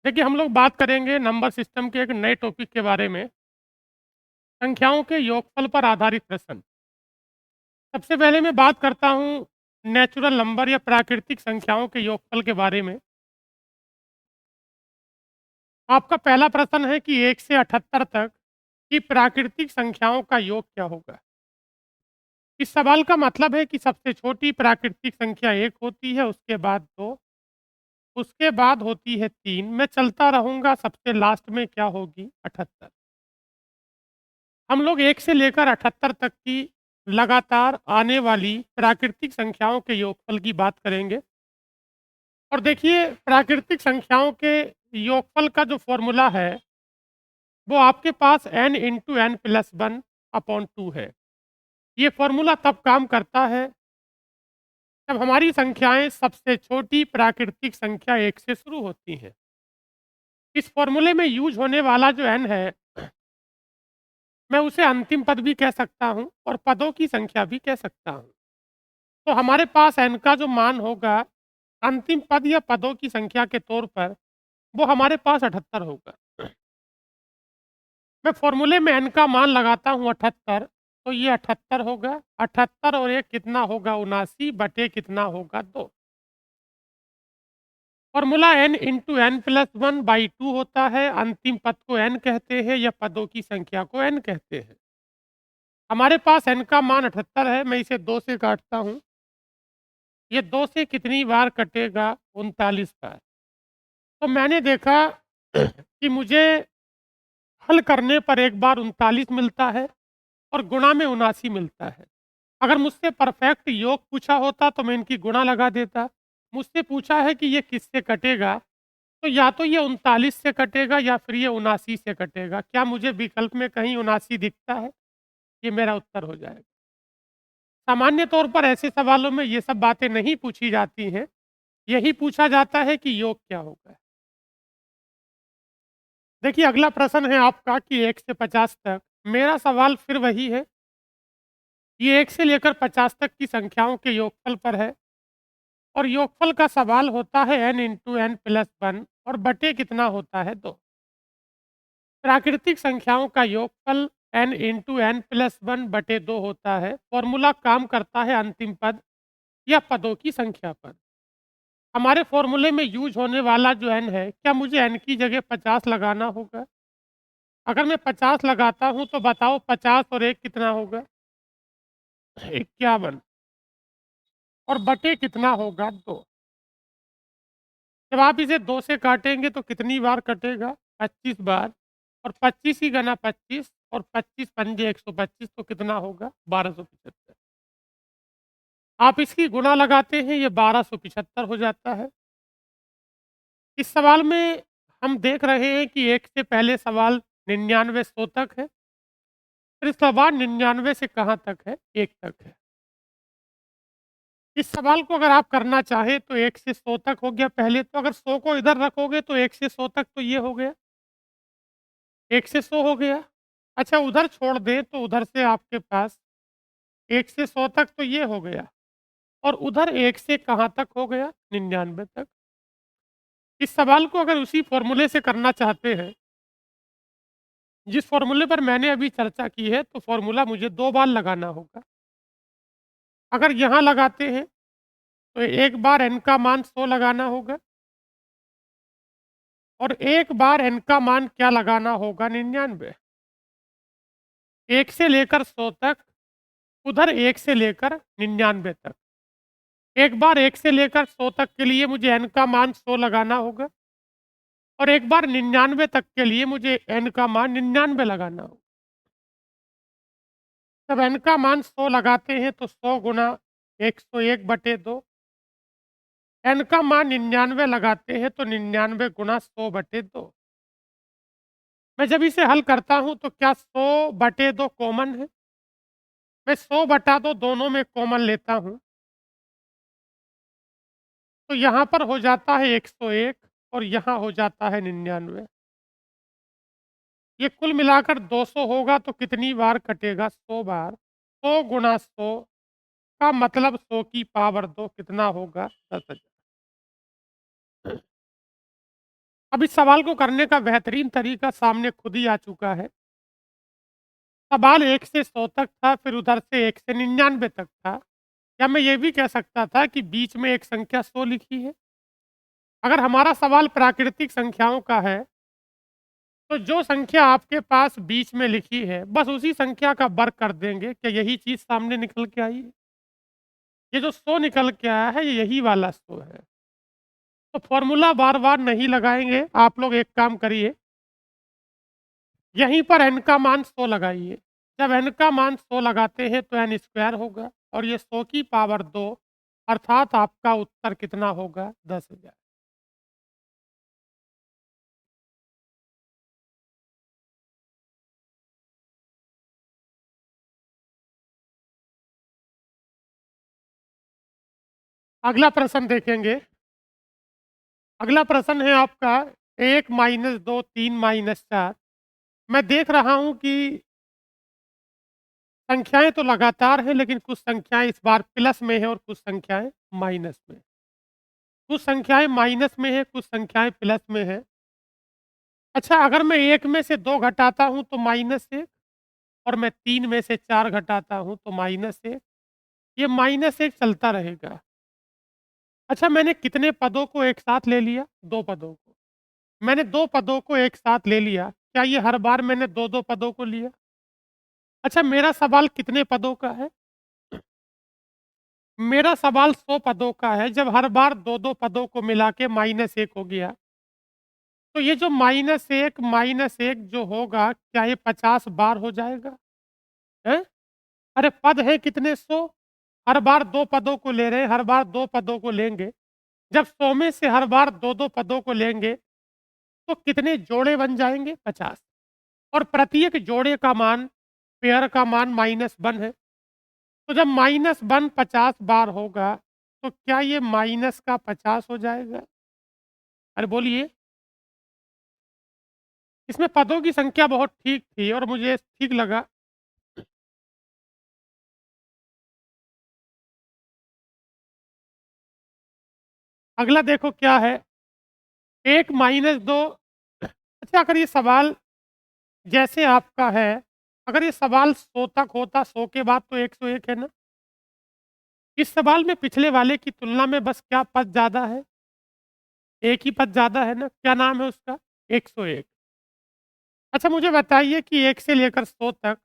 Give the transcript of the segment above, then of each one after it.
देखिए, हम लोग बात करेंगे नंबर सिस्टम के एक नए टॉपिक के बारे में, संख्याओं के योगफल पर आधारित प्रश्न। सबसे पहले मैं बात करता हूँ नेचुरल नंबर या प्राकृतिक संख्याओं के योगफल के बारे में। आपका पहला प्रश्न है कि 1 से 78 तक की प्राकृतिक संख्याओं का योग क्या होगा? इस सवाल का मतलब है कि सबसे छोटी प्राकृतिक संख्या 1 होती है, उसके बाद 2, उसके बाद होती है 3, मैं चलता रहूँगा, सबसे लास्ट में क्या होगी? 78। हम लोग 1 से लेकर 78 तक की लगातार आने वाली प्राकृतिक संख्याओं के योगफल की बात करेंगे। और देखिए, प्राकृतिक संख्याओं के योगफल का जो फ़ॉर्मूला है, वो आपके पास n into n plus 1 upon 2 है। ये फ़ॉर्मूला तब काम करता है जब हमारी संख्याएँ सबसे छोटी प्राकृतिक संख्या 1 से शुरू होती हैं। इस फ़ॉर्मूले में यूज़ होने वाला जो n है, मैं उसे अंतिम पद भी कह सकता हूँ और पदों की संख्या भी कह सकता हूँ। तो हमारे पास n का जो मान होगा अंतिम पद या पदों की संख्या के तौर पर, वो हमारे पास 78 होगा। मैं फ़ॉर्मूले में n का मान लगाता हूँ 78, तो ये 78 होगा। 78 और 1 कितना होगा? 79 बटे कितना होगा? 2। Formula n into n plus 1 by 2 होता है। अंतिम पद को n कहते हैं या पदों की संख्या को n कहते हैं। हमारे पास n का मान 78 है, मैं इसे 2 से काटता हूँ। ये 2 से कितनी बार कटेगा? 39 बार। तो मैंने देखा कि मुझे हल करने पर एक बार 39 मिलता है और गुणा में 79 मिलता है। अगर मुझसे परफेक्ट योग पूछा होता तो मैं इनकी गुणा लगा देता। मुझसे पूछा है कि ये किससे कटेगा, तो या तो ये 39 से कटेगा या फिर ये 79 से कटेगा। क्या मुझे विकल्प में कहीं 79 दिखता है? ये मेरा उत्तर हो जाएगा। सामान्य तौर पर ऐसे सवालों में ये सब बातें नहीं पूछी जाती हैं। यही पूछा जाता है कि योग क्या होगा? देखिए, अगला प्रश्न है आपका कि 1 से 50 तक। मेरा सवाल फिर वही है। ये 1 से लेकर 50 तक की संख्याओं के योगफल पर है और योगफल का सवाल होता है n इंटू एन प्लस 1 और बटे कितना होता है? 2। प्राकृतिक संख्याओं का योगफल n इंटू एन प्लस 1 बटे 2 होता है। फॉर्मूला काम करता है अंतिम पद या पदों की संख्या पर। हमारे फॉर्मूले में यूज होने वाला जो n है, क्या मुझे n की जगह 50 लगाना होगा? अगर मैं 50 लगाता हूँ तो बताओ 50 और 1 कितना होगा? 51 और बटे कितना होगा? 2। जब आप इसे 2 से काटेंगे तो कितनी बार कटेगा? 25 बार। और 25 की गना 25 और 25 पंजे 125, तो कितना होगा? 1275। आप इसकी गुणा लगाते हैं, ये 1275 हो जाता है। इस सवाल में हम देख रहे हैं कि 1 से पहले सवाल 99 100 तक है। फिर सवाल 99 से कहाँ तक है? 1 तक है। इस सवाल को अगर आप करना चाहें तो 1 से 100 तक हो गया पहले, तो अगर 100 को इधर रखोगे तो 1 से 100 तक तो ये हो गया। 1 से 100 हो गया। अच्छा, उधर छोड़ दें तो उधर से आपके पास 1 से 100 तक तो ये हो गया और उधर 1 से कहाँ तक हो गया? 99 तक। इस सवाल को अगर उसी फ़ॉर्मूले से करना चाहते हैं, जिस फ़ॉर्मूले पर मैंने अभी चर्चा की है, तो फ़ॉर्मूला मुझे 2 बार लगाना होगा। अगर यहाँ लगाते हैं, तो एक बार n का मान 100 लगाना होगा और एक बार n का मान क्या लगाना होगा? 99। 1 से लेकर 100 तक, उधर 1 से लेकर 99 तक। एक बार 1 से लेकर 100 तक के लिए मुझे n का मान 100 लगाना होगा और एक बार 99 तक के लिए मुझे n का मान 99 लगाना होगा। जब n का मान 100 लगाते हैं तो 100 गुना 101 बटे 2। n का मान 99 लगाते हैं तो 99 गुना 100 बटे 2। मैं जब इसे हल करता हूँ तो क्या 100 बटे 2 कॉमन है? मैं 100 बटा 2 दोनों में कॉमन लेता हूँ, तो यहाँ पर हो जाता है 101 और यहाँ हो जाता है 99। ये कुल मिलाकर 200 होगा तो कितनी बार कटेगा? 100 बार। 100 गुना 100 का मतलब 100 की पावर 2 कितना होगा? 10,000। अब इस सवाल को करने का बेहतरीन तरीका सामने खुद ही आ चुका है। सवाल 1 से 100 तक था, फिर उधर से 1 से 99 तक था। या मैं ये भी कह सकता था कि बीच में एक संख्या 100 लिखी है। अगर हमारा सवाल प्राकृतिक संख्याओं का है, तो जो संख्या आपके पास बीच में लिखी है, बस उसी संख्या का वर्ग कर देंगे। क्या यही चीज़ सामने निकल के आई है? ये जो 100 निकल के आया है, ये यही वाला 100 है। तो फ़ॉर्मूला बार-बार नहीं लगाएँगे, आप लोग एक काम करिए, यहीं पर n का मान 100 लगाइए। जब n का मान 100 लगाते हैं तो n स्क्वायर होगा और ये 100 की पावर 2 अर्थात आपका उत्तर कितना होगा? 10,000। अगला प्रश्न देखेंगे। अगला प्रश्न है आपका 1 - 2 3 - 4। मैं देख रहा हूँ कि संख्याएँ तो लगातार हैं, लेकिन कुछ संख्याएँ इस बार प्लस में हैं और कुछ संख्याएँ माइनस में। कुछ संख्याएँ माइनस में हैं, कुछ संख्याएँ प्लस में हैं। अच्छा, अगर मैं 1 में से 2 घटाता हूँ तो -1 और मैं 3 में से 4 घटाता हूँ तो -1। ये -1 चलता रहेगा। अच्छा, मैंने कितने पदों को एक साथ ले लिया? 2 पदों को। मैंने 2 पदों को एक साथ ले लिया। क्या ये हर बार मैंने 2-2 पदों को लिया? अच्छा, मेरा सवाल कितने पदों का है? मेरा सवाल 100 पदों का है। जब हर बार 2-2 पदों को मिला के -1 हो गया, तो ये जो -1 जो होगा, क्या ये 50 बार हो जाएगा? हैं? अरे पद है कितने? 100। हर बार 2 पदों को ले रहे हैं, हर बार 2 पदों को लेंगे। जब 100 में से हर बार 2-2 पदों को लेंगे, तो कितने जोड़े बन जाएँगे? 50। और प्रत्येक जोड़े का मान, पेयर का मान -1 है। तो जब -1 50 बार होगा, तो क्या ये माइनस का 50 हो जाएगा? अरे बोलिए। इसमें पदों की संख्या बहुत ठीक थी और मुझे ठीक लगा। अगला देखो क्या है, 1 - 2। अच्छा, अगर ये सवाल जैसे आपका है, अगर ये सवाल 100 तक होता, 100 के बाद तो 101 है ना? इस सवाल में पिछले वाले की तुलना में बस क्या पद ज़्यादा है? एक ही पद ज़्यादा है ना? क्या नाम है उसका? 101। अच्छा, मुझे बताइए कि 1 से लेकर 100 तक,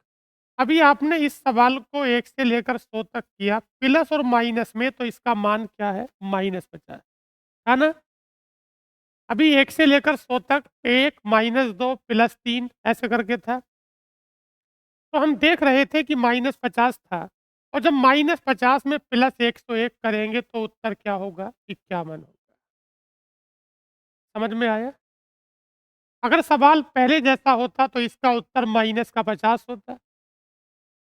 अभी आपने इस सवाल को 1 से लेकर 100 तक किया, प्लस और माइनस में, तो इसका मान क्या है? -50, है ना? अभी 1 से लेकर 100 तक 1 - 2 + 3 ऐसे करके था। तो हम देख रहे थे कि -50 था और जब -50 में प्लस 101 करेंगे तो उत्तर क्या होगा? 51 होगा। समझ में आया? अगर सवाल पहले जैसा होता तो इसका उत्तर माइनस का 50 होता।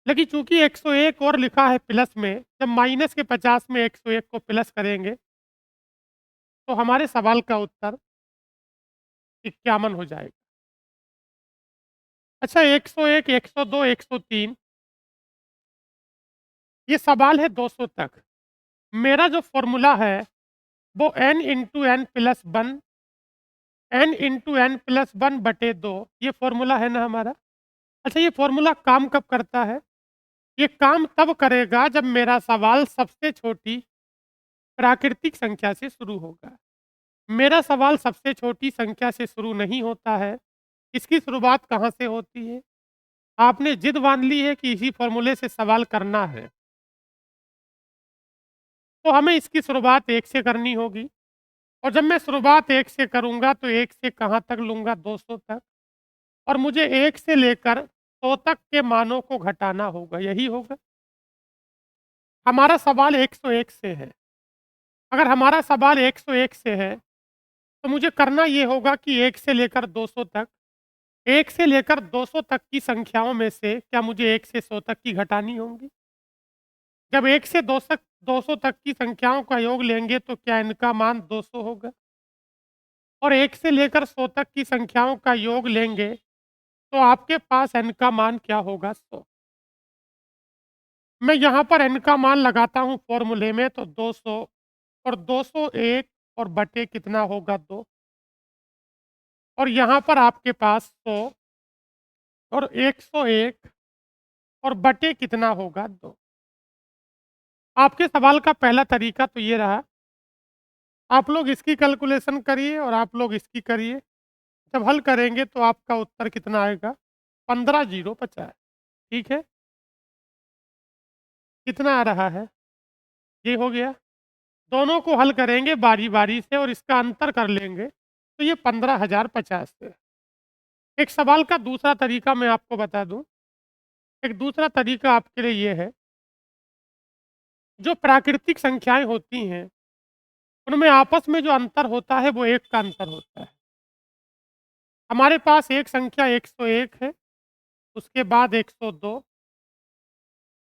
लेकिन चूँकि 101 और लिखा है प्लस में, जब माइनस के 50 में 101 को प्लस करेंगे, तो हमारे सवाल का उत्तर 51 हो जाएगा। अच्छा, 101, 102, 103, ये सवाल है 200 तक। मेरा जो फ़ॉर्मूला है वो n into n plus 1, n into n plus 1 बटे 2, ये फ़ॉर्मूला है ना हमारा। अच्छा, ये फ़ॉर्मूला काम कब करता है? ये काम तब करेगा जब मेरा सवाल सबसे छोटी प्राकृतिक संख्या से शुरू होगा। मेरा सवाल सबसे छोटी संख्या से शुरू नहीं होता है। इसकी शुरुआत कहाँ से होती है? आपने ज़िद बाँध ली है कि इसी फ़ॉर्मूले से सवाल करना है, तो हमें इसकी शुरुआत 1 से करनी होगी और जब मैं शुरुआत 1 से करूँगा तो 1 से कहाँ तक लूँगा? 200 तक। और मुझे 1 से लेकर 100 तक के मानों को घटाना होगा, यही होगा। हमारा सवाल 101 से है। अगर हमारा सवाल 101 से है, तो मुझे करना ये होगा कि 1 से लेकर 200 तक, 1 से लेकर 200 तक की संख्याओं में से क्या मुझे 1 से 100 तक की घटानी होंगी? जब 1 से 200 तक की संख्याओं का योग लेंगे तो क्या इनका मान 200 होगा? और 1 से लेकर 100 तक की संख्याओं का योग लेंगे, तो आपके पास n का मान क्या होगा? 100। मैं यहाँ पर n का मान लगाता हूँ फ़ॉर्मूले में, तो 200 और 201 और बटे कितना होगा? 2। और यहाँ पर आपके पास 100 और 101 और बटे कितना होगा 2। आपके सवाल का पहला तरीका तो ये रहा, आप लोग इसकी कैलकुलेशन करिए और आप लोग इसकी करिए। जब हल करेंगे तो आपका उत्तर कितना आएगा? 15,050। ठीक है? कितना आ रहा है? ये हो गया। दोनों को हल करेंगे बारी-बारी से और इसका अंतर कर लेंगे, तो ये 15,050 है। एक सवाल का दूसरा तरीका मैं आपको बता दूँ, एक दूसरा तरीका आपके लिए ये है, जो प्राकृतिक संख्याएँ होती हैं, उनमें आपस में जो अंतर होता है, वो 1 का अंतर होता है। हमारे पास एक संख्या 101 है, उसके बाद 102,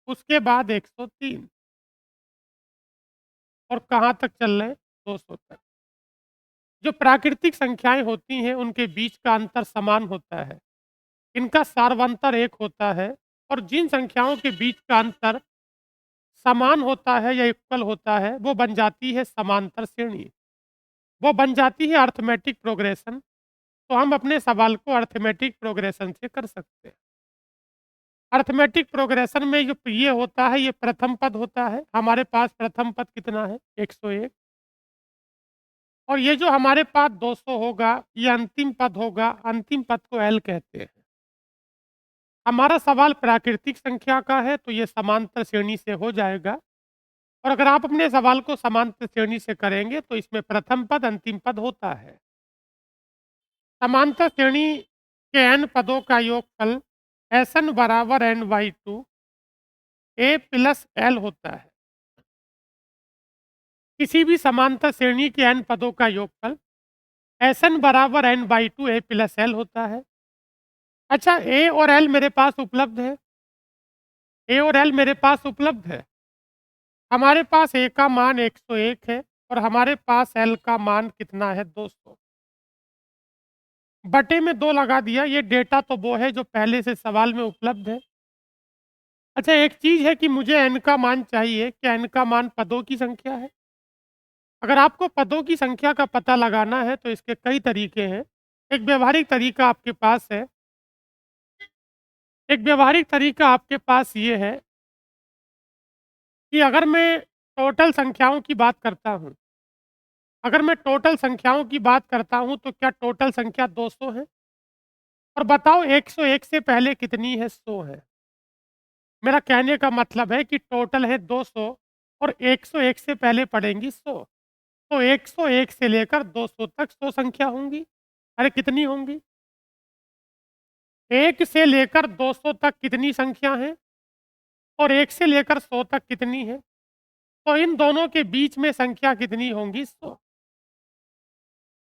उसके बाद 103 और कहाँ तक चल रहे हैं? 200 तक। जो प्राकृतिक संख्याएँ होती हैं, उनके बीच का अंतर समान होता है। इनका सार्वंतर 1 होता है और जिन संख्याओं के बीच का अंतर समान होता है या इक्वल होता है, वो बन जाती है समांतर श्रेणी। वो बन जाती है अरिथमेटिक प्रोग्रेशन। तो हम अपने सवाल को अरिथमेटिक प्रोग्रेशन से कर सकते हैं। अरिथमेटिक प्रोग्रेशन में जो ये होता है, ये प्रथम पद होता है। हमारे पास प्रथम पद कितना है? 101 और ये जो हमारे पास 200 होगा, ये अंतिम पद होगा। अंतिम पद को एल कहते हैं। हमारा सवाल प्राकृतिक संख्या का है, तो ये समांतर श्रेणी से हो जाएगा और अगर आप अपने सवाल को समांतर श्रेणी से करेंगे, तो इसमें प्रथम पद, अंतिम पद होता है। समांतर श्रेणी के n पदों का योगफल Sn बराबर n/2 a प्लस l होता है। किसी भी समांतर श्रेणी के n पदों का योगफल Sn बराबर n/2 a प्लस l होता है। अच्छा, a और l मेरे पास उपलब्ध है। a और l मेरे पास उपलब्ध है। हमारे पास a का मान 101 है और हमारे पास l का मान कितना है? 200। बटे में 2 लगा दिया। ये डेटा तो वो है जो पहले से सवाल में उपलब्ध है। अच्छा, एक चीज़ है कि मुझे n का मान चाहिए। क्या n का मान पदों की संख्या है? अगर आपको पदों की संख्या का पता लगाना है तो इसके कई तरीके हैं। एक व्यावहारिक तरीका आपके पास है। एक व्यावहारिक तरीका आपके पास ये है कि अगर मैं टोटल संख्याओं की बात करता हूँ, अगर मैं टोटल संख्याओं की बात करता हूँ तो क्या टोटल संख्या 200 है? और बताओ 101 से पहले कितनी है? 100 है। मेरा कहने का मतलब है कि टोटल है 200 और 101 से पहले पड़ेंगी 100। तो 101 से लेकर 200 तक 100 संख्या होंगी। अरे कितनी होंगी? 1 से लेकर 200 तक कितनी संख्या हैं? और 1 से लेकर 100 तक कितनी है? तो इन दोनों के बीच में संख्या कितनी होंगी? 100।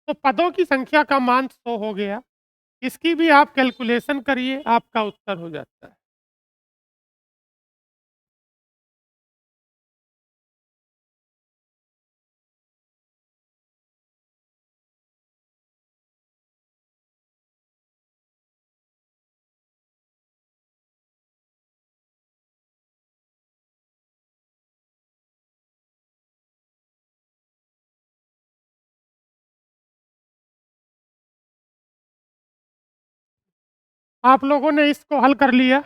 तो पदों की संख्या का मान 100 हो गया। इसकी भी आप कैलकुलेशन करिए, आपका उत्तर हो जाता है। आप लोगों ने इसको हल कर लिया।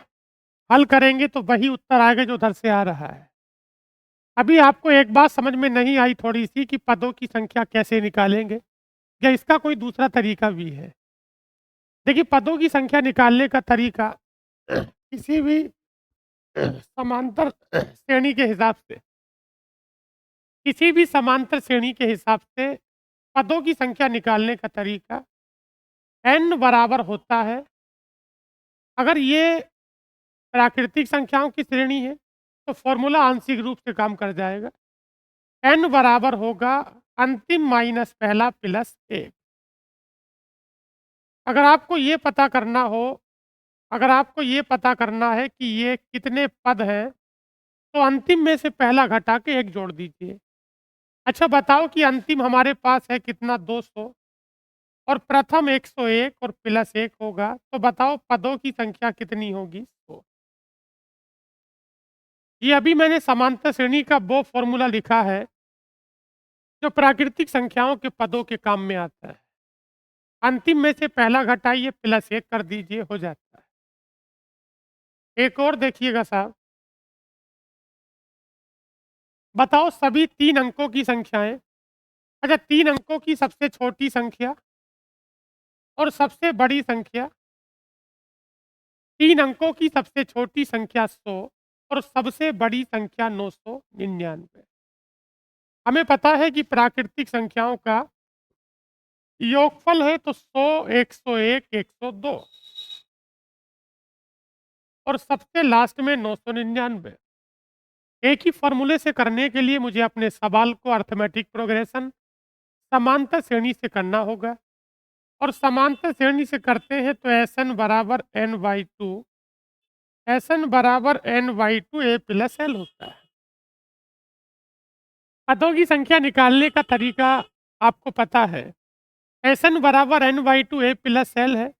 हल करेंगे तो वही उत्तर आएगा जो उधर से आ रहा है। अभी आपको एक बात समझ में नहीं आई थोड़ी-सी कि पदों की संख्या कैसे निकालेंगे? या इसका कोई दूसरा तरीका भी है? देखिए, पदों की संख्या निकालने का तरीका किसी भी समांतर श्रेणी के हिसाब से, किसी भी समांतर श्रेणी के हिसाब से पदों की संख्या निकालने का तरीका n बराबर होता है। अगर ये प्राकृतिक संख्याओं की श्रेणी है, तो फ़ॉर्मूला आंशिक रूप से काम कर जाएगा। n बराबर होगा अंतिम माइनस पहला प्लस 1। अगर आपको ये पता करना हो, अगर आपको ये पता करना है कि ये कितने पद हैं, तो अंतिम में से पहला घटा के 1 जोड़ दीजिए। अच्छा बताओ कि अंतिम हमारे पास है कितना? 200 और प्रथम 101 और प्लस 1 होगा, तो बताओ पदों की संख्या कितनी होगी? 100। ये अभी मैंने समांतर श्रेणी का वो फ़ॉर्मूला लिखा है, जो प्राकृतिक संख्याओं के पदों के काम में आता है। अंतिम में से पहला घटाइए +1 कर दीजिए, हो जाता है। एक और देखिएगा साहब, बताओ सभी 3 अंकों की संख्याएँ, अच्छा 3 अंकों की सबसे छोटी संख्या और सबसे बड़ी संख्या, 3 अंकों की सबसे छोटी संख्या 100 और सबसे बड़ी संख्या 999। हमें पता है कि प्राकृतिक संख्याओं का योगफल है तो 100, 101, 102 और सबसे लास्ट में 999। एक ही फॉर्मूले से करने के लिए मुझे अपने सवाल को अर्थमेटिक प्रोग्रेशन समांतर श्रेणी से करना होगा और समांतर श्रेणी से करते हैं तो Sn बराबर n/2, Sn बराबर n/2 a प्लस l होता है। पदों की संख्या निकालने का तरीका आपको पता है, Sn बराबर n/2 a प्लस l है।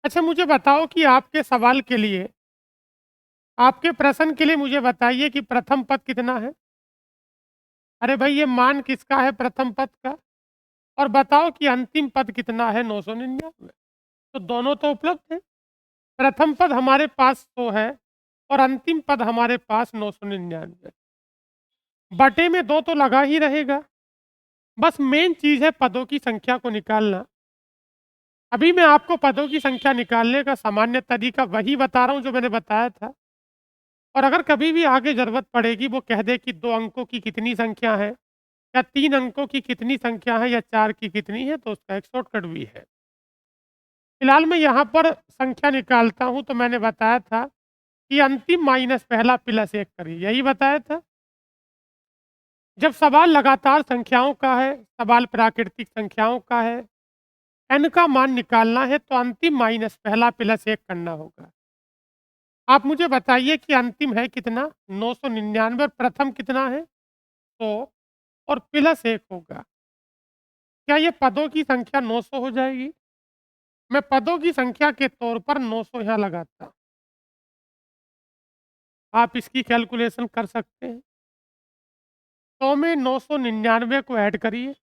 अच्छा मुझे बताओ कि आपके सवाल के लिए, आपके प्रश्न के लिए मुझे बताइए कि प्रथम पद कितना है? अरे भाई ये मान किसका है प्रथम पद का? और बताओ कि अंतिम पद कितना है 999। तो दोनों तो उपलब्ध है। प्रथम पद हमारे पास 100 है और अंतिम पद हमारे पास 999। बटे में 2 तो लगा ही रहेगा। बस मेन चीज़ है पदों की संख्या को निकालना। अभी मैं आपको पदों की संख्या निकालने का सामान्य तरीका वही बता रहा हूँ जो मैंने बताया था। और अगर कभी भी आगे ज़रूरत पड़ेगी वो कह दे कि 2 अंकों की कितनी संख्या है या 3 अंकों की कितनी संख्या है या 4 की कितनी है, तो उसका एक शॉर्टकट भी है। फिलहाल मैं यहाँ पर संख्या निकालता हूँ तो मैंने बताया था कि अंतिम माइनस पहला प्लस 1 करिए, यही बताया था। जब सवाल लगातार संख्याओं का है, सवाल प्राकृतिक संख्याओं का है, n का मान निकालना है तो अंतिम माइनस पहला प्लस 1 करना होगा। आप मुझे बताइए कि अंतिम है कितना? 999 और प्रथम कितना है? 100 और प्लस 1 होगा। क्या ये पदों की संख्या 900 हो जाएगी? मैं पदों की संख्या के तौर पर 900 यहाँ लगाता। आप इसकी कैलकुलेशन कर सकते हैं। 100 में 999 को ऐड करिए।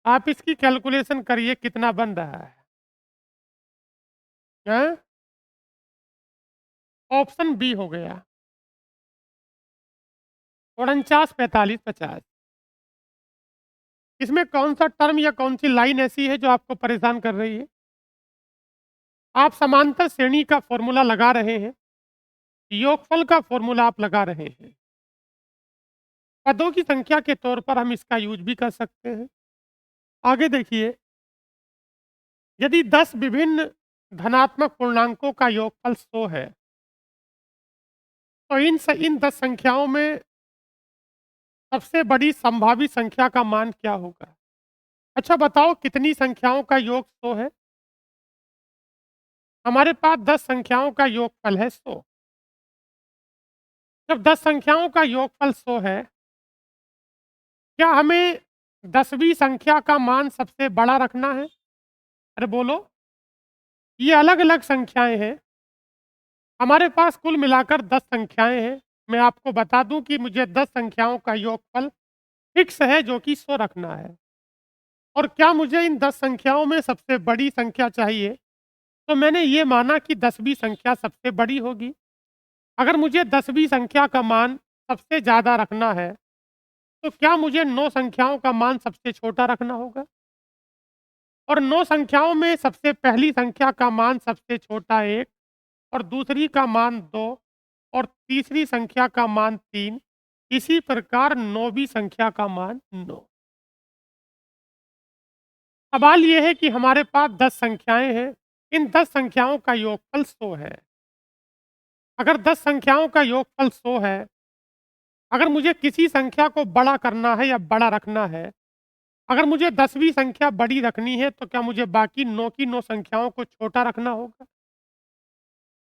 आप इसकी कैलकुलेशन करिए कितना बन रहा है? हैं? ऑप्शन बी हो गया 49, 45, 50। इसमें कौन सा टर्म या कौन सी लाइन ऐसी है जो आपको परेशान कर रही है? आप समांतर श्रेणी का फॉर्मूला लगा रहे हैं, योगफल का फॉर्मूला आप लगा रहे हैं। पदों की संख्या के तौर पर हम इसका यूज भी कर सकते हैं। आगे देखिए, यदि 10 विभिन्न धनात्मक पूर्णांकों का योगफल 100 है तो इन 10 संख्याओं में सबसे बड़ी संभावित संख्या का मान क्या होगा? अच्छा बताओ कितनी संख्याओं का योग 100 है? हमारे पास 10 संख्याओं का योगफल है 100। जब 10 संख्याओं का योगफल 100 है, क्या हमें 10वीं संख्या का मान सबसे बड़ा रखना है? अरे बोलो, ये अलग-अलग संख्याएँ हैं। हमारे पास कुल मिलाकर 10 संख्याएँ हैं। मैं आपको बता दूँ कि मुझे 10 संख्याओं का योगफल फिक्स है जो कि 100 रखना है। और क्या मुझे इन 10 संख्याओं में सबसे बड़ी संख्या चाहिए? तो मैंने ये माना कि 10वीं संख्या सबसे बड़ी होगी। अगर मुझे 10वीं संख्या का मान सबसे ज़्यादा रखना है, तो क्या मुझे 9 संख्याओं का मान सबसे छोटा रखना होगा? और 9 संख्याओं में सबसे पहली संख्या का मान सबसे छोटा 1 और दूसरी का मान 2 और तीसरी संख्या का मान 3, इसी प्रकार 9वीं संख्या का मान 9। सवाल ये है कि हमारे पास 10 संख्याएँ हैं, इन 10 संख्याओं का योगफल 100 है। अगर 10 संख्याओं का योगफल 100 है, अगर मुझे किसी संख्या को बड़ा करना है या बड़ा रखना है, अगर मुझे 10वीं संख्या बड़ी रखनी है तो क्या मुझे बाकी 9 की 9 संख्याओं को छोटा रखना होगा?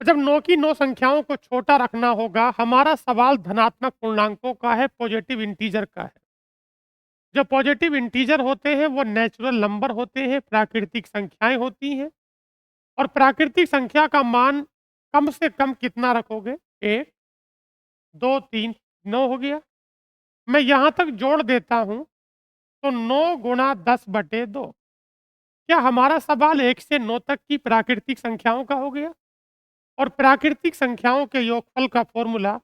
तो जब 9 की 9 संख्याओं को छोटा रखना होगा, हमारा सवाल धनात्मक पूर्णांकों का है, पॉजिटिव इंटीजर का है। जो पॉजिटिव इंटीजर होते हैं वो नेचुरल नंबर होते हैं, प्राकृतिक संख्याएँ होती हैं। और प्राकृतिक संख्या का मान कम से कम कितना रखोगे? 1, 2, 3, 9 हो गया। मैं यहाँ तक जोड़ देता हूँ, तो 9 गुणा 10/2 क्या हमारा सवाल 1 से 9 तक की प्राकृतिक संख्याओं का हो गया? और प्राकृतिक संख्याओं के योगफल का formula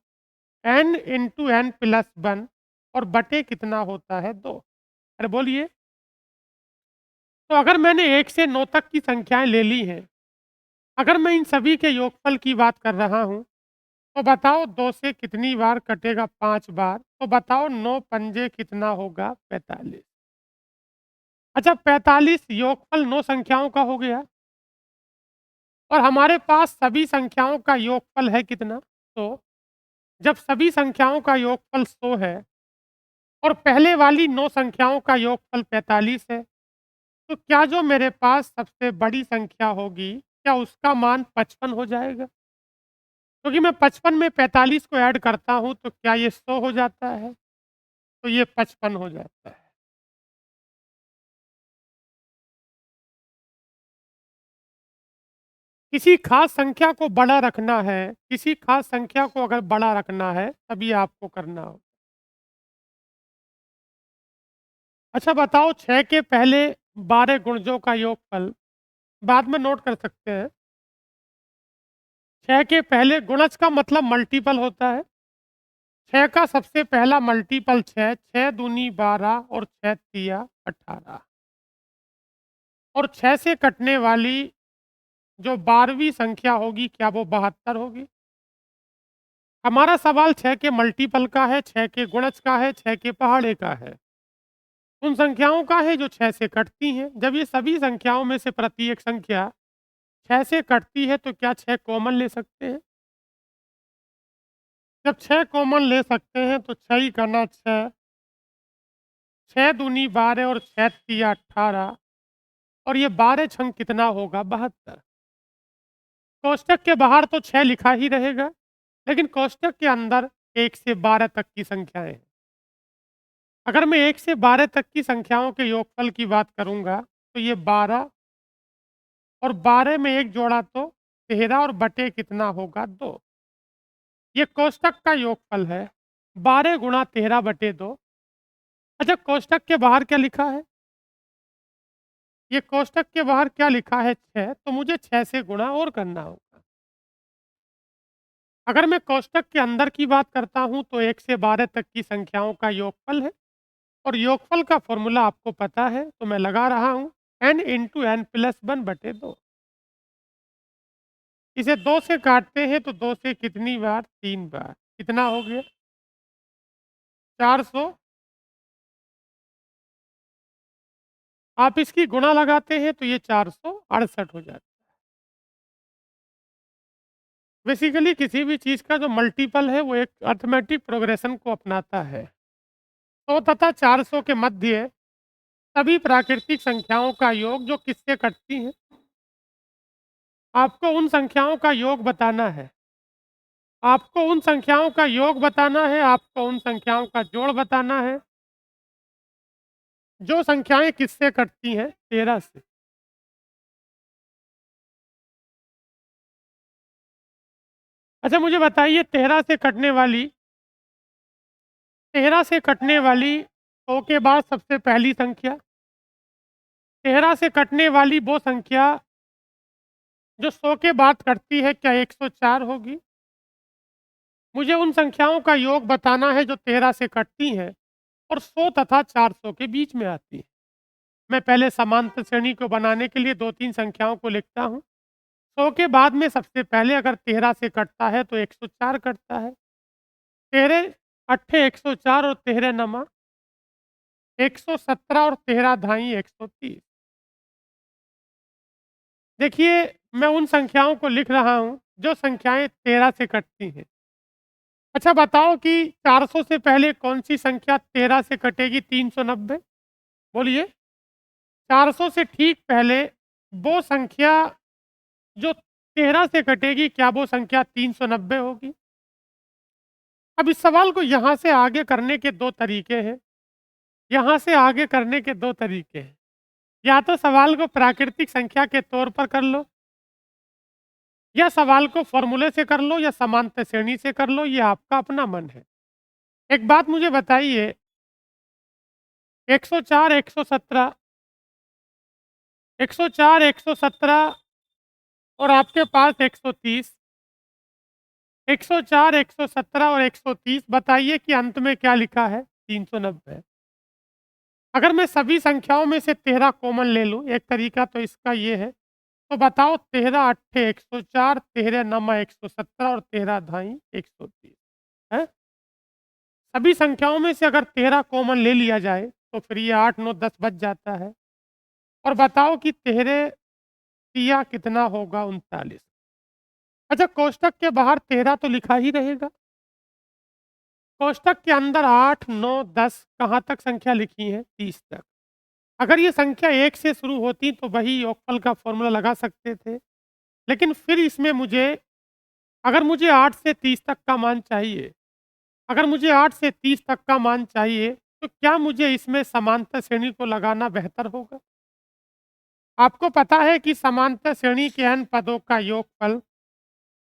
n into n plus 1 और बटे कितना होता है 2? अरे बोलिए। तो अगर मैंने 1 से 9 तक की संख्याएँ ले ली हैं, अगर मैं इन सभी के योगफल की बात कर रहा हूँ, तो बताओ 2 से कितनी बार कटेगा? 5 बार। तो बताओ 9 पंजे कितना होगा? 45। अच्छा, 45 योगफल 9 संख्याओं का हो गया और हमारे पास सभी संख्याओं का योगफल है कितना? 100। जब सभी संख्याओं का योगफल 100 है और पहले वाली 9 संख्याओं का योगफल 45 है, तो क्या जो मेरे पास सबसे बड़ी संख्या होगी, क्या उसका मान 55 हो जाएगा? क्योंकि मैं 55 में 45 को ऐड करता हूँ, तो क्या ये 100 हो जाता है? तो ये 55 हो जाता है। किसी खास संख्या को बड़ा रखना है, किसी खास संख्या को अगर बड़ा रखना है, तभी आपको करना हो। अच्छा बताओ, 6 के पहले 12 गुणजों का योगफल, बाद में नोट कर सकते हैं। 6 के पहले गुणज का मतलब मल्टीपल होता है। 6 का सबसे पहला मल्टीपल 6, 6 दूनी 12 और 6 तिया 18। और 6 से कटने वाली जो 12वीं संख्या होगी, क्या वो 72 होगी? हमारा सवाल 6 के मल्टीपल का है, 6 के गुणज का है, 6 के पहाड़े का है। उन संख्याओं का है जो 6 से कटती हैं। जब ये सभी संख्याओं में से प्रत्येक संख्या 6 से कटती है, तो क्या 6 कॉमन ले सकते हैं? जब 6 कॉमन ले सकते हैं, तो 6 ही करना 6, 6 दूनी 12 और 6 तिया 18 और ये 12 छंग कितना होगा? 72। कोष्टक के बाहर तो 6 लिखा ही रहेगा, लेकिन कोष्टक के अंदर 1 से 12 तक की संख्याएँ हैं। अगर मैं 1 से 12 तक की संख्याओं के योगफल की बात करूँगा, तो ये 12 और 12 में 1 जोड़ा तो 13 और बटे कितना होगा? 2। ये कोष्टक का योगफल है, 12 गुणा 13 बटे 2। अच्छा, कोष्टक के बाहर क्या लिखा है? ये कोष्टक के बाहर क्या लिखा है? 6, तो मुझे 6 से गुणा और करना होगा। अगर मैं कोष्टक के अंदर की बात करता हूँ, तो 1 से 12 तक की संख्याओं का योगफल है और योगफल का फ़ॉर्मूला आपको पता है, तो मैं लगा रहा हूँ n इंटू n प्लस 1 बटे 2। इसे 2 से काटते हैं, तो 2 से कितनी बार? 3 बार। कितना हो गया? 400। आप इसकी गुणा लगाते हैं, तो ये 468 हो जाता है। बेसिकली किसी भी चीज़ का जो मल्टीपल है, वो एक अरिथमेटिक प्रोग्रेशन को अपनाता है। 100 तथा 400 के मध्य सभी प्राकृतिक संख्याओं का योग जो किससे कटती हैं? आपको उन संख्याओं का योग बताना है। आपको उन संख्याओं का योग बताना है, आपको उन संख्याओं का जोड़ बताना है, जो संख्याएँ किससे कटती हैं? 13 से। अच्छा मुझे बताइए, 13 से कटने वाली 100 के बाद सबसे पहली संख्या, 13 से कटने वाली वो संख्या जो 100 के बाद कटती है, क्या 104 होगी? मुझे उन संख्याओं का योग बताना है जो 13 से कटती हैं और 100 तथा 400 के बीच में आती है। मैं पहले समांतर श्रेणी को बनाने के लिए 2-3 संख्याओं को लिखता हूँ। 100 के बाद में सबसे पहले अगर 13 से कटता है, तो 104 कटता है। 13 अट्ठे 104 और 13 नमा 117 और 13 धाई 130। देखिए, मैं उन संख्याओं को लिख रहा हूँ जो संख्याएँ 13 से कटती हैं। अच्छा बताओ कि 400 से पहले कौन-सी संख्या 13 से कटेगी? 390। बोलिए। 400 से ठीक पहले वो संख्या जो 13 से कटेगी, क्या वो संख्या 390 होगी? अब इस सवाल को यहाँ से आगे करने के 2 तरीके हैं। यहाँ से आगे करने के 2 तरीके हैं। या तो सवाल को प्राकृतिक संख्या के तौर पर कर लो, या सवाल को फ़ॉर्मूले से कर लो, या समांतर श्रेणी से कर लो, ये आपका अपना मन है। एक बात मुझे बताइए, 104, 117 104, 117 और आपके पास 130। 104, 117 और 130, बताइए कि अंत में क्या लिखा है? 390। अगर मैं सभी संख्याओं में से 13 कॉमन ले लूँ, एक तरीका तो इसका ये है, तो बताओ 13 अट्ठे 104, 13 नमा 117 और 13 धाई 130 है। सभी संख्याओं में से अगर 13 कॉमन ले लिया जाए तो फिर ये 8, 9, 10 बच जाता है। और बताओ कि 13 तिया कितना होगा? 39। अच्छा, कोष्टक के बाहर 13 तो लिखा ही रहेगा। कोष्टक के अंदर 8, 9, 10 कहाँ तक संख्या लिखी है? 30 तक। अगर ये संख्या 1 से शुरू होती तो वही योगफल का फॉर्मूला लगा सकते थे। लेकिन फिर इसमें मुझे, अगर मुझे 8 से 30 तक का मान चाहिए, अगर मुझे 8 से 30 तक का मान चाहिए, तो क्या मुझे इसमें समांतर श्रेणी को लगाना बेहतर होगा? आपको पता है कि समांतर श्रेणी के n पदों का योगफल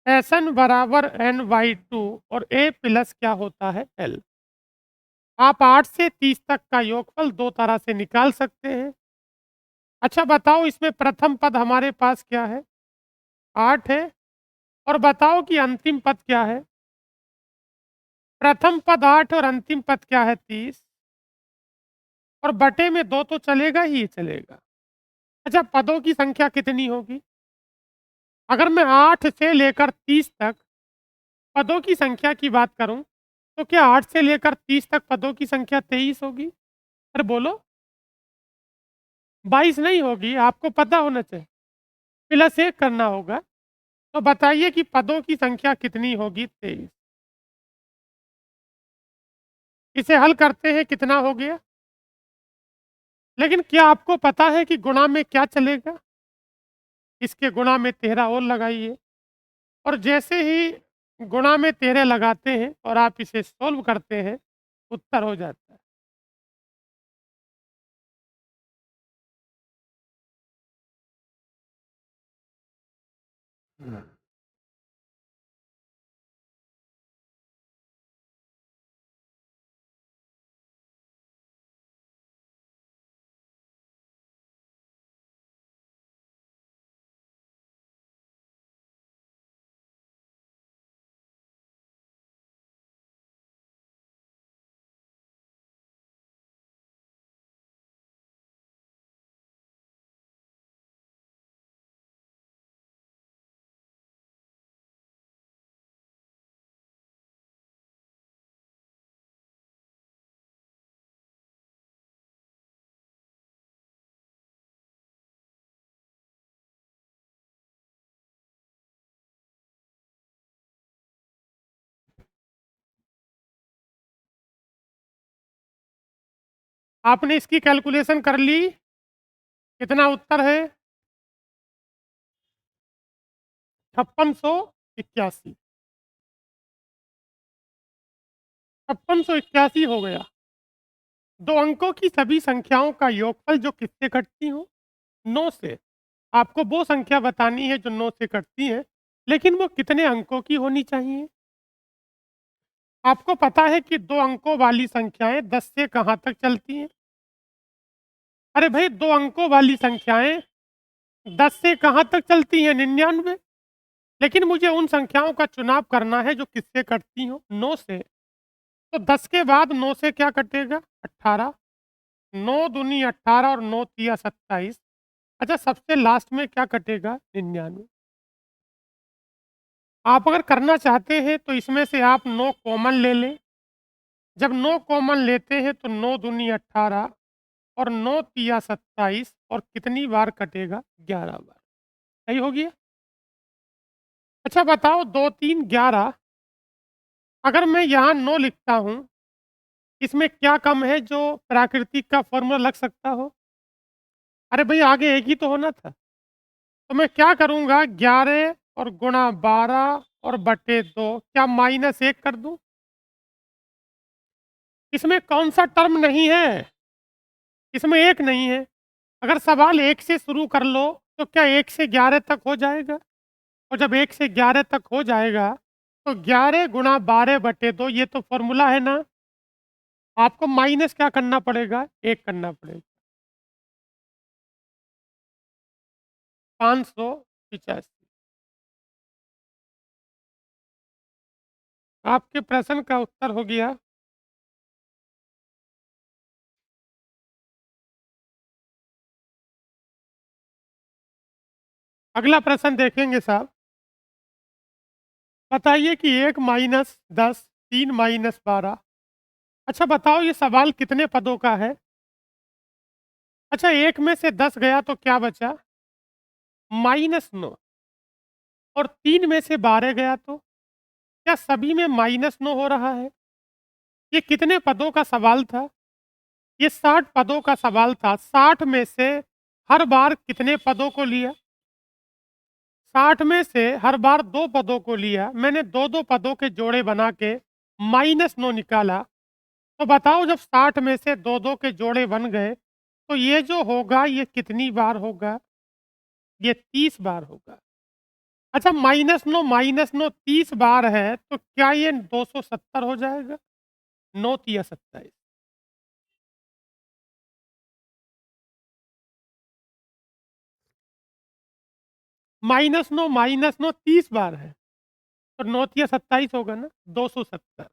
Sn बराबर n/2 और a प्लस क्या होता है? l। आप 8 से 30 तक का योगफल दो तरह से निकाल सकते हैं। अच्छा बताओ, इसमें प्रथम पद हमारे पास क्या है? 8 है। और बताओ कि अंतिम पद क्या है? प्रथम पद 8 और अंतिम पद क्या है? 30। और बटे में 2 तो चलेगा ही चलेगा। अच्छा, पदों की संख्या कितनी होगी? अगर मैं 8 से लेकर 30 तक पदों की संख्या की बात करूं, तो क्या 8 से लेकर 30 तक पदों की संख्या 23 होगी? अरे बोलो। 22 नहीं होगी, आपको पता होना चाहिए। प्लस 1 करना होगा। तो बताइए कि पदों की संख्या कितनी होगी? 23। इसे हल करते हैं, कितना हो गया? लेकिन क्या आपको पता है कि गुणा में क्या चलेगा? इसके गुणा में 13 और लगाइए। और जैसे ही गुणा में 13 लगाते हैं और आप इसे सोल्व करते हैं, उत्तर हो जाता है। आपने इसकी कैलकुलेशन कर ली? कितना उत्तर है? 5681। 5681 हो गया। दो अंकों की सभी संख्याओं का योगफल जो किससे कटती हो? 9 से। आपको वो संख्या बतानी है जो 9 से कटती है, लेकिन वो कितने अंकों की होनी चाहिए? आपको पता है कि दो अंकों वाली संख्याएं 10 से कहां तक चलती हैं? अरे भाई, दो अंकों वाली संख्याएं 10 से कहां तक चलती हैं? 99। लेकिन मुझे उन संख्याओं का चुनाव करना है जो किससे कटती हो? 9 से। तो 10 के बाद 9 से क्या कटेगा? 18। 9 दूनी 18 और 9 तिया 27। अच्छा, सबसे लास्ट में क्या कटेगा? 99। आप अगर करना चाहते हैं तो इसमें से आप 9 कॉमन ले लें। जब 9 कॉमन लेते हैं तो 9 दूनी 18 और 9 तिया 27 और कितनी बार कटेगा? 11 बार। सही हो गया? अच्छा बताओ, 2 3 11, अगर मैं यहाँ 9 लिखता हूँ, इसमें क्या कम है जो प्राकृतिक का फॉर्मूला लग सकता हो? अरे भई, आगे एक ही तो होना था। तो मैं क्या करूँगा? 11 और गुणा 12 और बटे 2, क्या -1 कर दूँ? इसमें कौन-सा टर्म नहीं है? इसमें 1 नहीं है। अगर सवाल 1 से शुरू कर लो, तो क्या 1 से 11 तक हो जाएगा? और जब 1 से 11 तक हो जाएगा, तो 11 गुणा 12 बटे 2, ये तो फॉर्मूला है ना? आपको माइनस क्या करना पड़ेगा? 1 करना पड़ेगा। 585। आपके प्रश्न का उत्तर हो गया। अगला प्रश्न देखेंगे साहब। बताइए कि 1 माइनस 10, 3 माइनस 12। अच्छा बताओ ये सवाल कितने पदों का है? अच्छा 1 में से 10 गया तो क्या बचा? -9। और 3 में से 12 गया तो? क्या सभी में -9 हो रहा है? ये कितने पदों का सवाल था? ये 60 पदों का सवाल था। 60 में से हर बार कितने पदों को लिया? 60 में से हर बार 2 पदों को लिया। मैंने 2-2 पदों के जोड़े बना के -9 निकाला। तो बताओ जब 60 में से 2-2 के जोड़े बन गए, तो ये जो होगा ये कितनी बार होगा? ये 30 बार होगा। अच्छा -9 30 बार है, तो क्या ये 270 हो जाएगा? 9 तिया 27। -9 30 बार है, तो 9 तिया 27 होगा ना, 270।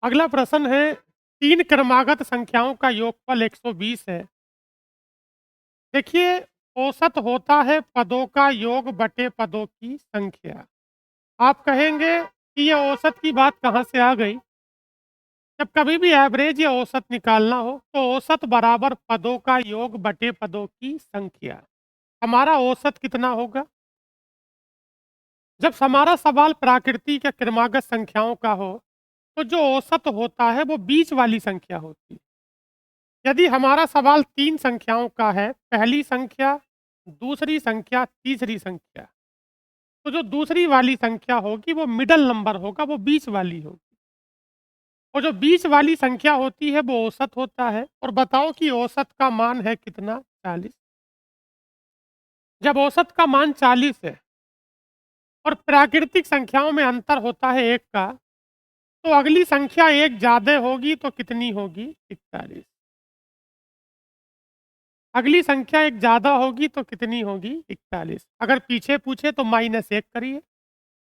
अगला प्रश्न है, 3 क्रमागत संख्याओं का योगफल 120 है। देखिए, औसत होता है पदों का योग बटे पदों की संख्या। आप कहेंगे कि ये औसत की बात कहाँ से आ गई? जब कभी भी एवरेज या औसत निकालना हो, तो औसत बराबर पदों का योग बटे पदों की संख्या। हमारा औसत कितना होगा? जब हमारा सवाल प्राकृतिक या क्रमागत संख्याओं का हो, तो जो औसत होता है वो बीच वाली संख्या होती है। यदि हमारा सवाल 3 संख्याओं का है, पहली संख्या, दूसरी संख्या, तीसरी संख्या, तो जो दूसरी वाली संख्या होगी वो मिडल नंबर होगा, वो बीच वाली होगी। और जो बीच वाली संख्या होती है वो औसत होता है। और बताओ कि औसत का मान है कितना? 40। जब औसत का मान 40 है और प्राकृतिक संख्याओं में अंतर होता है 1 का, तो अगली संख्या 1 ज़्यादा होगी तो कितनी होगी? 41। अगली संख्या 1 ज़्यादा होगी तो कितनी होगी? 41। अगर पीछे पूछे तो -1 करिए,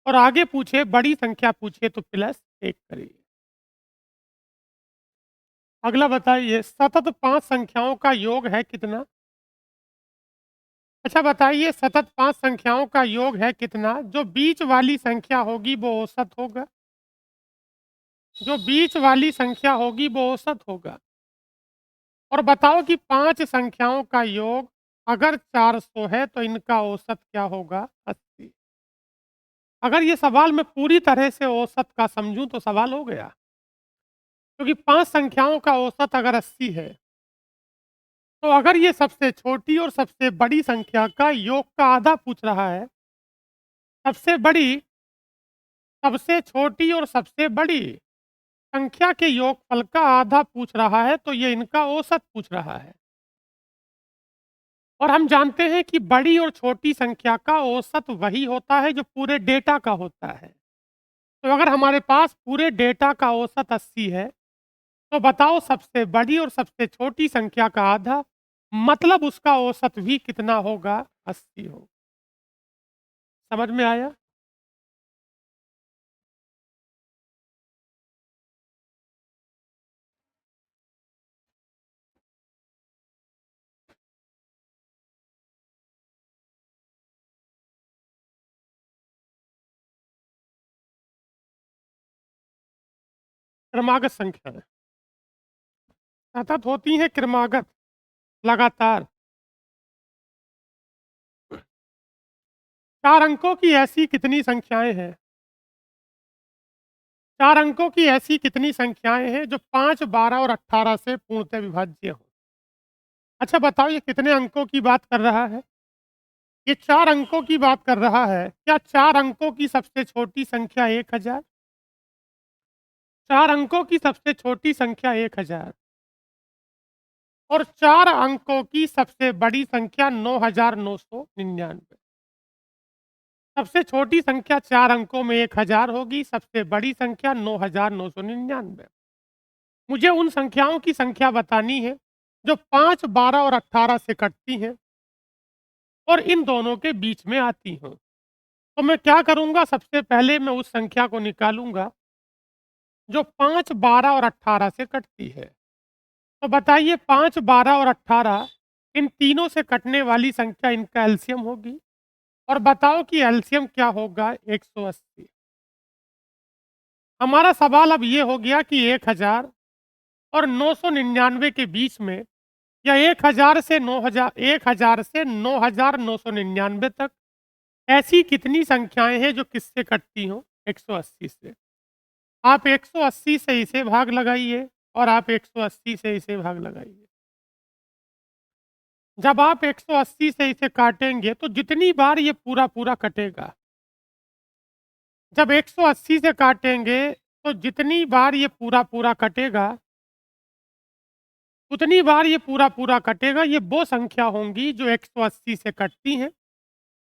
और आगे पूछे बड़ी संख्या पूछे तो +1 करिए। अगला बताइए, सतत 5 संख्याओं का योग है कितना? अच्छा बताइए, सतत 5 संख्याओं का योग है कितना? जो बीच वाली संख्या होगी वो औसत होगा। जो बीच वाली संख्या होगी वो औसत होगा। और बताओ कि 5 संख्याओं का योग अगर 400 है तो इनका औसत क्या होगा? 80। अगर ये सवाल मैं पूरी तरह से औसत का समझूं तो सवाल हो गया, क्योंकि 5 संख्याओं का औसत अगर 80 है, तो अगर ये सबसे छोटी और सबसे बड़ी संख्या का योग का आधा पूछ रहा है, सबसे बड़ी, सबसे छोटी और सबसे बड़ी संख्या के योगफल का आधा पूछ रहा है, तो ये इनका औसत पूछ रहा है। और हम जानते हैं कि बड़ी और छोटी संख्या का औसत वही होता है जो पूरे डेटा का होता है। तो अगर हमारे पास पूरे डेटा का औसत 80 है, तो बताओ सबसे बड़ी और सबसे छोटी संख्या का आधा, मतलब उसका औसत भी कितना होगा? 80 होगा। समझ में आया? क्रमागत संख्या है, सतत होती है क्रमागत, लगातार। 4 अंकों की ऐसी कितनी संख्याएं हैं? 4 अंकों की ऐसी कितनी संख्याएं हैं जो 5, 12 और 18 से पूर्णतः विभाज्य हो? अच्छा बताओ ये कितने अंकों की बात कर रहा है? ये 4 अंकों की बात कर रहा है। क्या 4 अंकों की सबसे छोटी संख्या 1000? 4 अंकों की सबसे छोटी संख्या 1000 और 4 अंकों की सबसे बड़ी संख्या 9999। सबसे छोटी संख्या 4 अंकों में 1000 होगी, सबसे बड़ी संख्या 9999। मुझे उन संख्याओं की संख्या बतानी है जो 5, 12 और 18 से कटती हैं। और इन दोनों के बीच में आती हों। तो मैं क्या करूँगा, सबसे पहले मैं उस संख्या को निकालूँगा जो 5, 12 और 18 से कटती है। तो बताइए 5, 12 और 18 इन तीनों से कटने वाली संख्या इनका एलसीएम होगी। और बताओ कि एलसीएम क्या होगा? 180। हमारा सवाल अब ये हो गया कि 1000 और 999 के बीच में, या 1000 से 9000, 1000 से 9999 तक ऐसी कितनी संख्याएं हैं जो किससे कटती हों? 180 से। आप 180 से इसे भाग लगाइए और आप 180 से इसे भाग लगाइए। जब आप 180 से इसे काटेंगे तो जितनी बार ये पूरा पूरा कटेगा, जब 180 से काटेंगे तो जितनी बार ये पूरा पूरा कटेगा, उतनी बार ये पूरा पूरा कटेगा। ये वो संख्या होंगी जो 180 से कटती हैं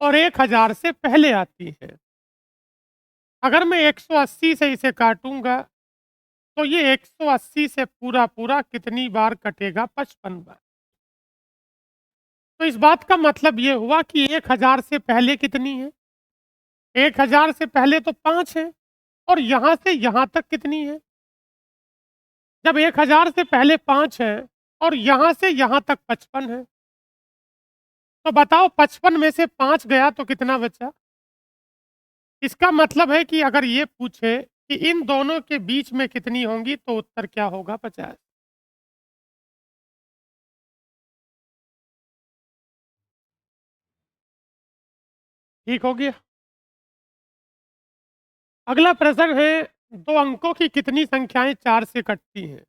और 1000 से पहले आती हैं। अगर मैं 180 से इसे काटूंगा तो ये 180 से पूरा पूरा कितनी बार कटेगा? 55 बार। तो इस बात का मतलब ये हुआ कि 1000 से पहले कितनी है? 1000 से पहले तो 5 है। और यहां से यहां तक कितनी है? जब 1000 से पहले 5 है और यहां से यहां तक 55 है, तो बताओ 55 में से 5 गया तो कितना बचा? इसका मतलब है कि अगर ये पूछे कि इन दोनों के बीच में कितनी होंगी तो उत्तर क्या होगा? 50। ठीक हो गया। अगला प्रश्न है, दो अंकों की कितनी संख्याएं 4 से कटती हैं?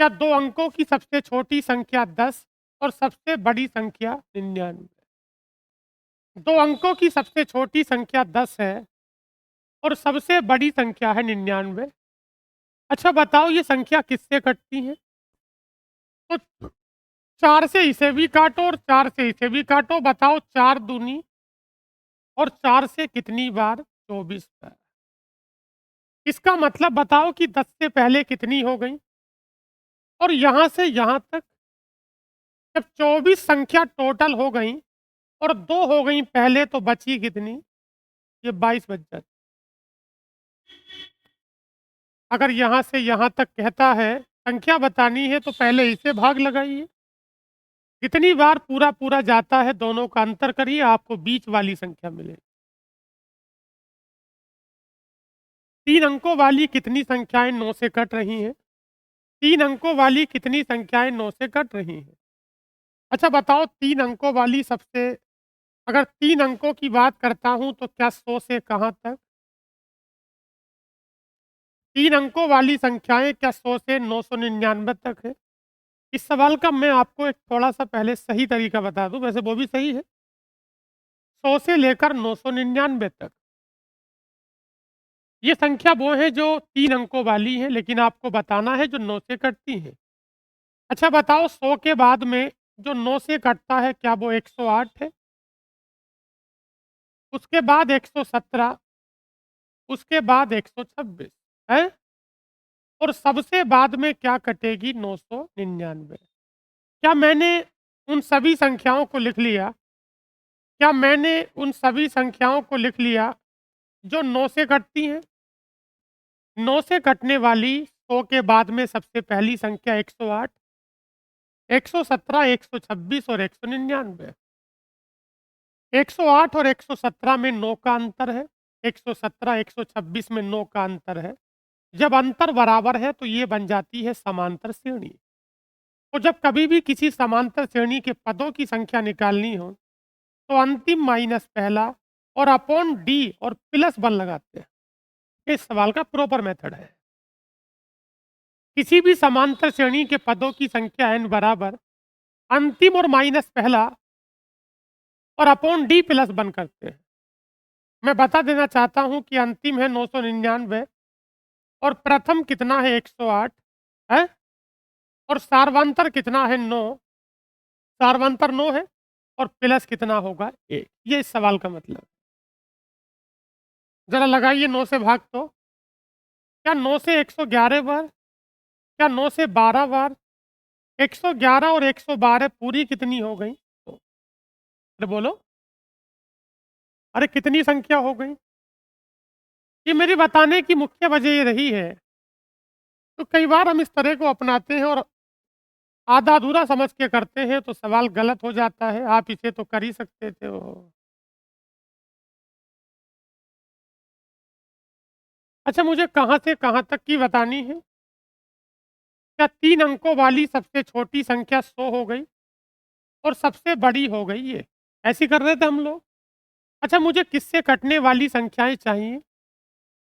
क्या दो अंकों की सबसे छोटी संख्या 10 और सबसे बड़ी संख्या 99? दो अंकों की सबसे छोटी संख्या 10 है और सबसे बड़ी संख्या है 99। अच्छा बताओ ये संख्या किससे कटती है? तो 4 से इसे भी काटो और 4 से इसे भी काटो। बताओ 4 दूनी और 4 से कितनी बार? 24 बार। इसका मतलब बताओ कि 10 से पहले कितनी हो गई और यहां से यहां तक जब 24 संख्या टोटल हो गई और 2 हो गई पहले, तो बची कितनी? ये 22 बच जाती। अगर यहां से यहां तक कहता है संख्या बतानी है तो पहले इसे भाग लगाइए। कितनी बार पूरा पूरा जाता है दोनों का अंतर करिए, आपको बीच वाली संख्या मिलेगी। 3 अंकों वाली कितनी संख्याएं 9 से कट रही हैं? 3 अंकों वाली कितनी संख्याएं 9 से कट रही हैं? अच्छा बताओ 3 अंकों वाली सबसे, अगर 3 अंकों की बात करता हूं तो क्या 100 से कहां तक? 3 अंकों वाली संख्याएं क्या 100 से 999 तक है? इस सवाल का मैं आपको एक थोड़ा-सा पहले सही तरीका बता दूँ, वैसे वो भी सही है। 100 से लेकर 999 तक। ये संख्या वो है जो 3 अंकों वाली है, लेकिन आपको बताना है जो 9 से कटती है। अच्छा बताओ 100 के बाद में जो 9 से कटता है क्या वो 108 है? उसके बाद 117, उसके बाद 126 है? और सबसे बाद में क्या कटेगी? 999। क्या मैंने उन सभी संख्याओं को लिख लिया? क्या मैंने उन सभी संख्याओं को लिख लिया जो 9 से कटती हैं? 9 से कटने वाली 100 के बाद में सबसे पहली संख्या 108, 117, 126 और 199। 108 और 117 में 9 का अंतर है, 117, 126 में 9 का अंतर है। जब अंतर बराबर है तो ये बन जाती है समांतर श्रेणी। तो जब कभी भी किसी समांतर श्रेणी के पदों की संख्या निकालनी हो तो अंतिम माइनस पहला और अपॉन डी और प्लस 1 लगाते हैं। इस सवाल का प्रॉपर मेथड है। किसी भी समांतर श्रेणी के पदों की संख्या n बराबर अंतिम और माइनस पहला और अपॉन डी प्लस 1 करते हैं। मैं बता देना चाहता हूं कि अंतिम है 999 और प्रथम कितना है? 108 है। और सार्वंतर कितना है? 9। सार्वंतर 9 है और प्लस कितना होगा? 1। ये इस सवाल का मतलब। जरा लगाइए 9 से भाग तो। क्या 9 से 111 बार? क्या 9 से 12 बार? 111 और 112 पूरी कितनी हो गई? अरे बोलो। अरे कितनी संख्या हो गई? ये मेरी बताने की मुख्य वजह ये रही है, तो कई बार हम इस तरह को अपनाते हैं और आधा अधूरा समझ के करते हैं तो सवाल गलत हो जाता है। आप इसे तो कर ही सकते थे। ओह! अच्छा, मुझे कहाँ से कहाँ तक की बतानी है? क्या 3 अंकों वाली सबसे छोटी संख्या 100 हो गई और सबसे बड़ी हो गई ये? ऐसे ही कर रहे थे हम लोग। अच्छा, मुझे किससे कटने वाली संख्याएँ चाहिए?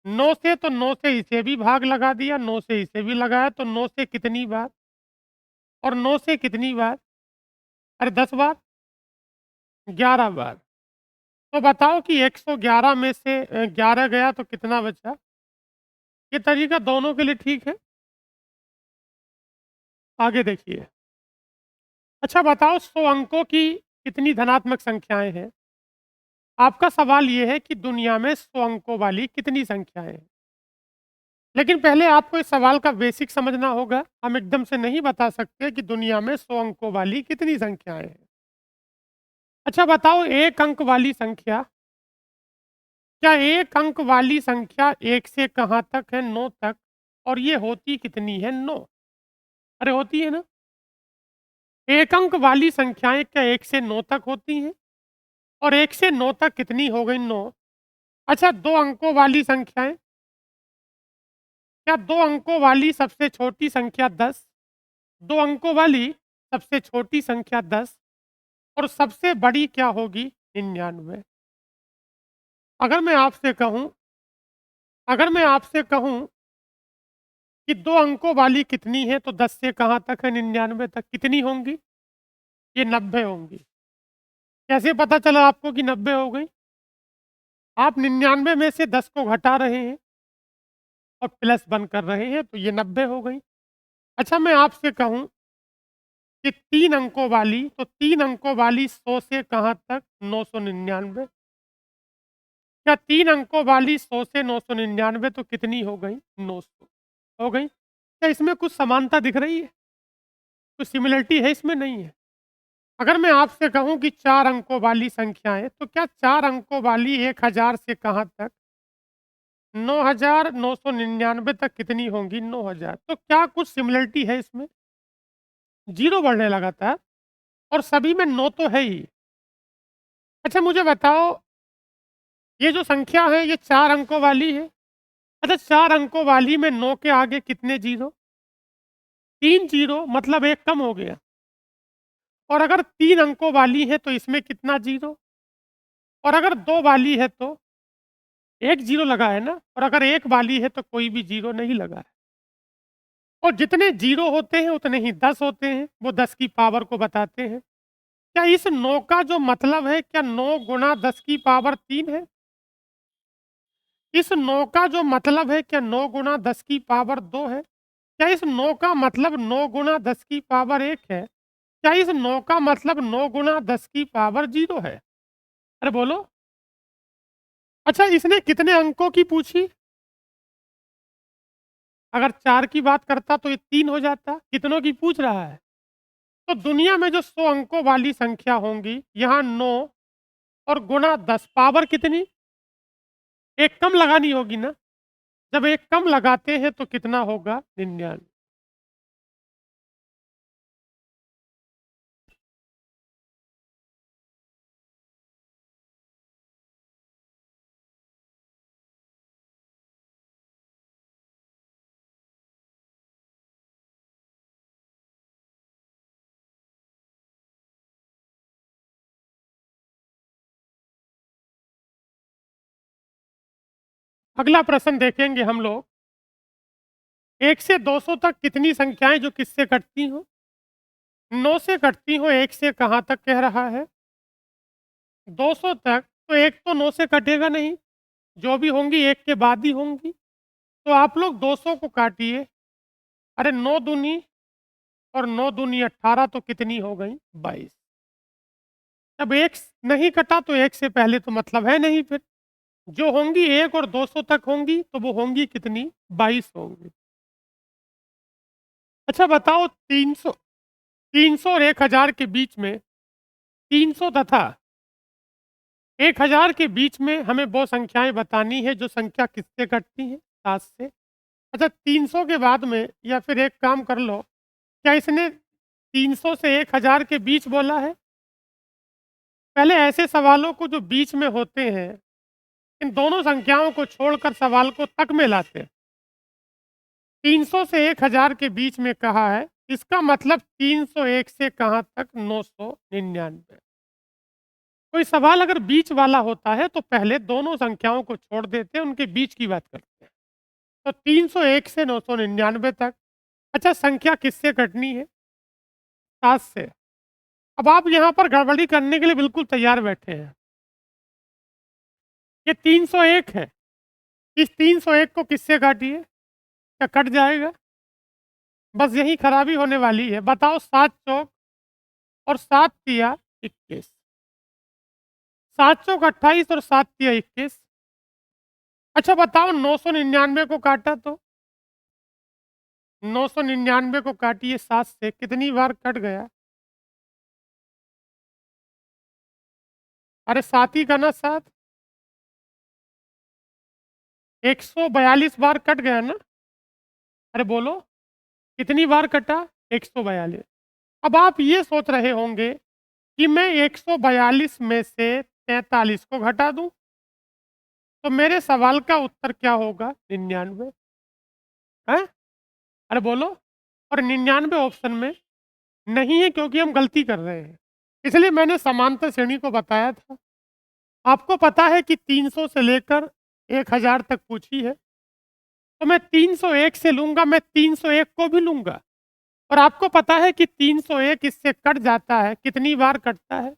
9 से, तो 9 से इसे भी भाग लगा दिया, 9 से इसे भी लगाया, तो 9 से कितनी बार? और 9 से कितनी बार? अरे 10 बार? 11 बार। तो बताओ कि 111 में से 11 गया तो कितना बचा? ये तरीका दोनों के लिए ठीक है। आगे देखिए। अच्छा बताओ, 100 अंकों की कितनी धनात्मक संख्याएँ हैं? आपका सवाल ये है कि दुनिया में 100 अंकों वाली कितनी संख्याएँ हैं? लेकिन पहले आपको इस सवाल का बेसिक समझना होगा। हम एकदम से नहीं बता सकते कि दुनिया में 100 अंकों वाली कितनी संख्याएँ हैं। अच्छा बताओ, 1 अंक वाली संख्या, क्या 1 अंक वाली संख्या 1 से कहाँ तक है? 9 तक। और ये होती कितनी है? 9। अरे होती है ना? 1 अंक वाली संख्याएँ क्या 1 से 9 तक होती हैं? और 1 से 9 तक कितनी हो गई? 9। अच्छा, 2 अंकों वाली संख्याएँ, क्या 2 अंकों वाली सबसे छोटी संख्या 10? 2 अंकों वाली सबसे छोटी संख्या 10 और सबसे बड़ी क्या होगी? 99। अगर मैं आपसे कहूँ अगर मैं आपसे कहूँ कि 2 अंकों वाली कितनी है, तो 10 से कहाँ तक है? 99 तक। कितनी होंगी? ये 90 होंगी। कैसे पता चला आपको कि 90 हो गई? आप 99 में से 10 को घटा रहे हैं और प्लस 1 कर रहे हैं, तो ये 90 हो गई। अच्छा, मैं आपसे कहूँ कि 3 अंकों वाली, तो 3 अंकों वाली 100 से कहाँ तक? 999। क्या 3 अंकों वाली 100 से 999 तो कितनी हो गई? 900 हो गई। क्या इसमें कुछ समानता दिख रही है? कुछ सिमिलरिटी है इसमें? नहीं है। अगर मैं आपसे कहूँ कि 4 अंकों वाली संख्याएँ, तो क्या 4 अंकों वाली 1000 से कहाँ तक? 9999 तक कितनी होंगी? 9000। तो क्या कुछ सिमिलरिटी है इसमें? 0 बढ़ने लगा था और सभी में 9 तो है ही। अच्छा मुझे बताओ, ये जो संख्या है ये 4 अंकों वाली है। अच्छा, 4 अंकों वाली में 9 के आगे कितने जीरो? 3 जीरो, मतलब 1 कम हो गया। और अगर 3 अंकों वाली है तो इसमें कितना जीरो? और अगर 2 वाली है तो 1 जीरो लगा है ना? और अगर 1 वाली है तो कोई भी जीरो नहीं लगा है। और जितने जीरो होते हैं उतने ही 10 होते हैं, वो 10 की पावर को बताते हैं। क्या इस 9 का जो मतलब है, क्या 9 गुणा 10 की पावर 3 है? इस 9 का जो मतलब है, क्या 9 गुणा 10 की पावर 2 है? क्या इस 9 का मतलब 9 गुणा 10 की पावर 1 है? क्या इस 9 का मतलब 9 गुणा 10 की पावर 0 है? अरे बोलो। अच्छा, इसने कितने अंकों की पूछी? अगर 4 की बात करता तो ये 3 हो जाता। कितनों की पूछ रहा है? तो दुनिया में जो 100 अंकों वाली संख्या होंगी, यहाँ 9 और गुणा 10, पावर कितनी? एक कम लगानी होगी ना? जब एक कम लगाते हैं तो कितना होगा? 99। अगला प्रश्न देखेंगे हम लोग। 1 से 200 तक कितनी संख्याएं जो किससे कटती हो? 9 से कटती हो। 1 से कहाँ तक कह रहा है? 200 तक। तो 1 तो 9 से कटेगा नहीं, जो भी होंगी 1 के बाद ही होंगी। तो आप लोग 200 को काटिए। अरे 9 दूनी और 9 दूनी 18, तो कितनी हो गई? 22। जब 1 नहीं कटा तो 1 से पहले तो मतलब है नहीं फिर। जो होंगी 1 और 200 तक होंगी, तो वो होंगी कितनी? 22 होंगी। अच्छा बताओ, 300 और 1000 के बीच में 300 तथा 1000 के बीच में हमें वो संख्याएँ बतानी है जो संख्या किससे कटती हैं? 7 से। अच्छा 300 के बाद में या फिर एक काम कर लो, क्या इसने 300 से 1000 के बीच बोला है? पहले ऐसे सवालों को जो बीच में होते हैं, इन दोनों संख्याओं को छोड़कर सवाल को तक में लाते हैं। 300 से 1000 के बीच में कहा है, इसका मतलब 301 से कहाँ तक? 999। कोई सवाल अगर बीच वाला होता है तो पहले दोनों संख्याओं को छोड़ देते हैं, उनके बीच की बात करते हैं। तो 301 से 999 तक। अच्छा संख्या किससे कटनी है? 7 से। अब आप यहाँ पर गड़बड़ी करने के लिए बिल्कुल तैयार बैठे हैं। ये 301 है, इस 301 को किससे काटिए? क्या कट जाएगा? बस यही खराबी होने वाली है। बताओ 7 चौक और 7 तिया 21। 7 चौक 28 और 7 तिया 21। अच्छा बताओ 999 को काटा तो? 999 को काटिए 7 से, कितनी बार कट गया? अरे 7 ही का ना 7, 142 बार कट गया ना? अरे बोलो, कितनी बार कटा? 142। अब आप ये सोच रहे होंगे कि मैं 142 में से 43 को घटा दूं, तो मेरे सवाल का उत्तर क्या होगा? 99 है। अरे बोलो, और 99 ऑप्शन में नहीं है क्योंकि हम गलती कर रहे हैं। इसलिए मैंने समांतर श्रेणी को बताया था। आपको पता है कि 300 से लेकर 1000 तक पूछी है, तो मैं 301 से लूंगा, मैं 301 को भी लूंगा। और आपको पता है कि 301 इससे कट जाता है, कितनी बार कटता है?